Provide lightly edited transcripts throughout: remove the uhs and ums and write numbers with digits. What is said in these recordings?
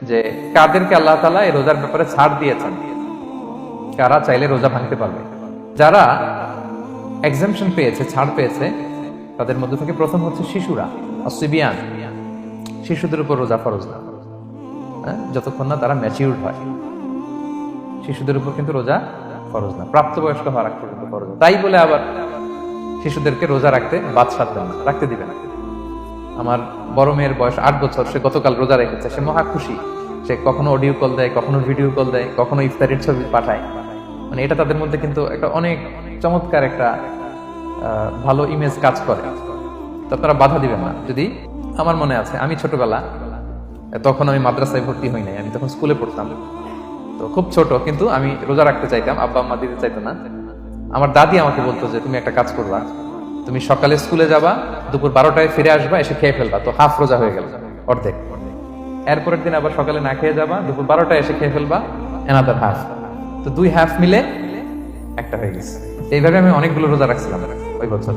যে কাদেরকে আল্লাহ তাআলা এই রোজার ব্যাপারে ছাড় দিয়েছেন, কারা চাইলে রোজা ভাঙতে পারবে। যারা এক্সাম্পশন পেয়েছে, ছাড় পেয়েছে, তাদের মধ্যে থেকে প্রথম হচ্ছে শিশুরা, আসিবিয়ান। শিশুদের উপর রোজা ফরজ না, যতক্ষণ না তারা ম্যাচিউরড হয়। শিশুদের উপর কিন্তু রোজা ফরজ না, প্রাপ্তবয়স্ক হওয়ার আগ পর্যন্ত ফরজ না। তাই বলে আবার শিশুদেরকে রোজা রাখতে বাদশাহ দেন না, রাখতে দিবে না। আমার বড় মেয়ের বয়স 8 বছর, সে গতকাল রোজা রেখেছে, সে মহা খুশি। সে কখনো অডিও কল দেয়, কখনো ভিডিও কল দেয়, কখনো ইফতারির ছবি পাঠায়। মানে এটা তাদের মধ্যে কিন্তু একটা অনেক চমৎকার একটা ভালো ইমেজ কাজ করে। তো আপনারা বাধা দিবেন না। যদি আমার মনে আছে, আমি ছোটবেলা, তখন আমি মাদ্রাসায় ভর্তি হই নাই, আমি তখন স্কুলে পড়তাম, তো খুব ছোট, কিন্তু আমি রোজা রাখতে চাইতাম, আব্বা আম্মা দিতে চাইতো না। আমার দাদি আমাকে বলতো যে তুমি একটা কাজ করবা, তুমি সকালে স্কুলে যাবা, দুপুর 12টায় ফিরে আসবা, এসে খেয়ে ফেলবা, তো হাফ রোজা হয়ে গেল, অর্ধেক। এরপরের দিন আবার সকালে না খেয়ে যাবা, দুপুর 12টায় এসে খেয়ে ফেলবা, এনাদার হাফ, তো 2 হাফ মিলে একটা হয়ে গেছে। এইভাবে আমি অনেকগুলো রোজা রাখছিলাম ওই বছর।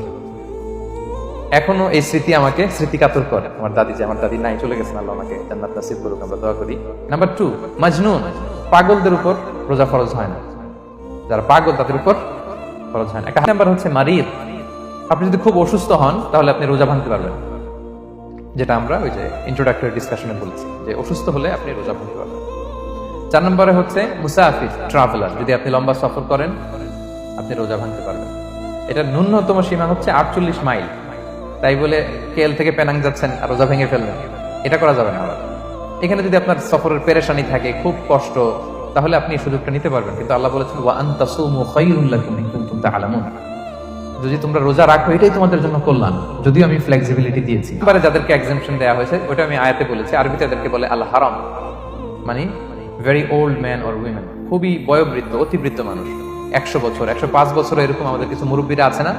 এখনো এই স্মৃতি আমাকে স্মৃতিকাতর করে। আমার দাদি, যে আমার দাদি নাই, চলে গেছেন, আল্লাহ আমাকে জান্নাত নসিব করুক, আমরা দোয়া করি। নাম্বার 2, মাজনুন, পাগলদের উপর রোজা ফরজ হয় না। যারা পাগল তাদের উপর ফরজ হয় না। একটা নাম্বার হচ্ছে মারিদ। আপনি যদি খুব অসুস্থ হন তাহলে আপনি রোজা ভাঙতে পারবেন, যেটা আমরা ওই যে ইন্ট্রোডাক্টরি ডিসকাশনে বলছি, যে অসুস্থ হলে আপনি রোজা ভাঙতে পারবেন। 4 নম্বরে হচ্ছে মুসাফির, ট্রাভেলার। যদি আপনি লম্বা সফর করেন আপনি রোজা ভাঙতে পারবেন। এটা ন্যূনতম সীমা হচ্ছে 48 মাইল। তাই বলে কেএল থেকে পেনাং যাচ্ছেন আর রোজা ভেঙে ফেলবেন, এটা করা যাবে না। আবার এখানে যদি আপনার সফরের পেরেশানি থাকে, খুব কষ্ট, তাহলে আপনি এই সুযোগটা নিতে পারবেন। কিন্তু আল্লাহ বলেছেন ওয়া আন তাসুমু খায়রুল লাকুম ইন কুনতুম তা'লামুন, যদি তোমরা রোজা রাখো এটাই তোমাদের জন্য কল্যাণ, যদিও আমি ফ্লেক্সিবিলিটি দিয়েছি। এবারে যাদেরকে এক্সাম্পশন দেওয়া হয়েছে ওটা আমি আয়াতে বলেছি, আরবিতে তাদেরকে বলে আল হারাম, মানে very old man or women, খুবই বয়োবৃদ্ধ, অতিবৃদ্ধ মানুষ, 100 বছর, 105 বছর, এরকম আমাদের কিছু মুরব্বীরা আছে না,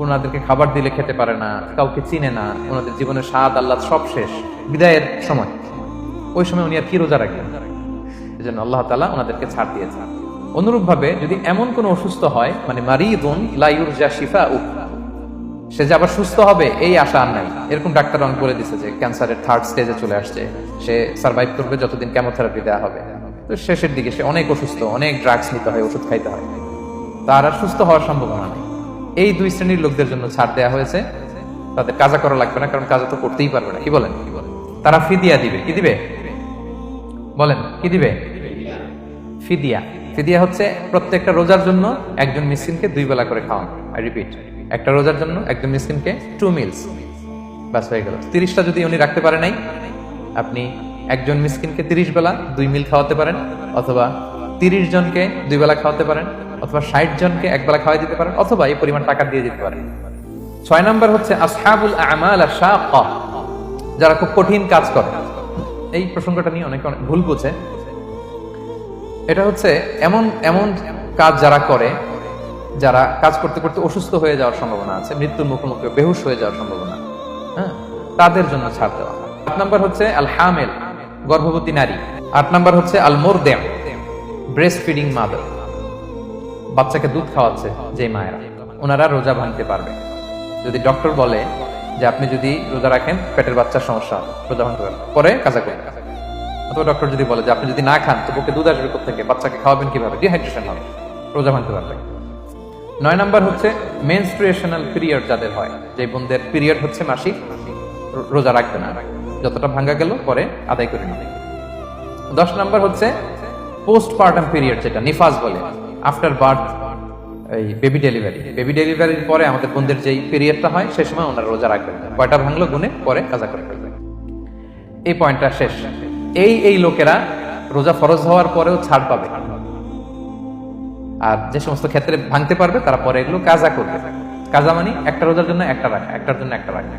ওনাদেরকে খাবার দিলে খেতে পারে না, কাউকে চিনে না, ওনাদের জীবনের স্বাদ আল্লাহ সব শেষ, বিদায়ের সময়, ওই সময় উনি আর কি রোজা রাখবেন? এই জন্য আল্লাহ তাআলা ওনাদেরকে ছাড় দিয়েছেন। অনুরূপ ভাবে যদি এমন কোন অসুস্থ হয়, মানে মারিদুন লা ইউরজা শিফাউ, সে যে আবার সুস্থ হবে এই আশা আর নাই, এরকম ডাক্তার অনেক বলে দিচ্ছে যে ক্যান্সারের 3rd স্টেজে চলে আসছে, সে সার্ভাইভ করবে যতদিন কেমোথেরাপি দেওয়া হবে, তো শেষের দিকে সে অনেক অসুস্থ, অনেক ড্রাগস নিতে হয়, ওষুধ খাইতে হয়, তার আর সুস্থ হওয়ার সম্ভাবনা নেই। এই 2 শ্রেণীর লোকদের জন্য ছাড় দেওয়া হয়েছে, তাদের কাজা করা লাগবে না, কারণ কাজা তো করতেই পারবে না। কি বলেন? তারা ফিদিয়া দিবে। কি দিবে বলেন? কি দিবে? ফিদিয়া। ফিদিয়া হচ্ছে প্রত্যেকটা রোজার জন্য একজন মিসকিনকে 2 বেলা করে খাওয়ানো। আই রিপিট, একটা রোজার জন্য একজন মিসকিনকে 2 মিলস, বাস হয়ে গেল। 30টা যদি উনি রাখতে পারে নাই, আপনি একজন মিসকিনকে 30 বেলা 2 মিল খাওয়াতে পারেন, অথবা 30 জনকে 2 বেলা খাওয়াতে পারেন, অথবা 60 জনকে 1 বেলা খাওয়াই দিতে পারেন, অথবা এই পরিমাণ টাকা দিয়ে দিতে পারেন। 6 নাম্বার হচ্ছে আসহাবুল আমাল আশ-শাক্কা, যারা খুব কঠিন কাজ করে। এই প্রসঙ্গটা নিয়ে অনেকে ভুল বোঝে। এটা হচ্ছে এমন এমন কাজ যারা করে, যারা কাজ করতে করতে অসুস্থ হয়ে যাওয়ার সম্ভাবনা আছে, মৃত্যুর মুখোমুখি, বেহুশ হয়ে যাওয়ার সম্ভাবনা, তাদের জন্য ছাড় দেওয়া। 8 নাম্বার হচ্ছে আল হামিল, গর্ভবতী নারী। 8 নাম্বার হচ্ছে আল মুরদিআ, ব্রেস্ট ফিডিং মাদার, বাচ্চাকে দুধ খাওয়াচ্ছে যে মায়েরা, ওনারা রোজা ভাঙতে পারবে। যদি ডক্টর বলে যে আপনি যদি রোজা রাখেন পেটের বাচ্চার সমস্যা, রোজা ভাঙতে পারবে, পরে কাজা করবে। অথবা ডক্টর যদি বলে যে আপনি যদি না খান তো বুকে দুধ আসবে কোত্থেকে, বাচ্চাকে খাওয়াবেন কিভাবে, ডিহাইড্রেশন হবে, রোজা ভাঙতে পারবে। 9 নাম্বার হচ্ছে মেনস্ট্রুয়েশনাল পিরিয়ড যাদের হয়, যে বোনদের পিরিয়ড হচ্ছে মাসিক, রোজা রাখবে না, যতটা ভাঙা গেল পরে আদায় করে নেবে। 10 নাম্বার হচ্ছে পোস্টপার্টাম পিরিয়ড, যেটা নিফাস বলে, আফটার বার্থ, এই বেবি ডেলিভারি। বেবি ডেলিভারির পরে আমাদের বোনদের যেই পিরিয়ডটা হয় সে সময় ওনারা রোজা রাখবেন, কয়টা ভাঙলো গুনে পরে কাজা করে ফেলবে। এই পয়েন্টটা শেষ। এই লোকেরা রোজা ফরজ হওয়ার পরেও ছাড় পাবে, আর যে সমস্ত ক্ষেত্রে ভাঙতে পারবে তারা পরে এগুলো কাজা করবে। কাজা মানে একটা রোজার জন্য একটা রাখা, একটার জন্য একটা রাখা।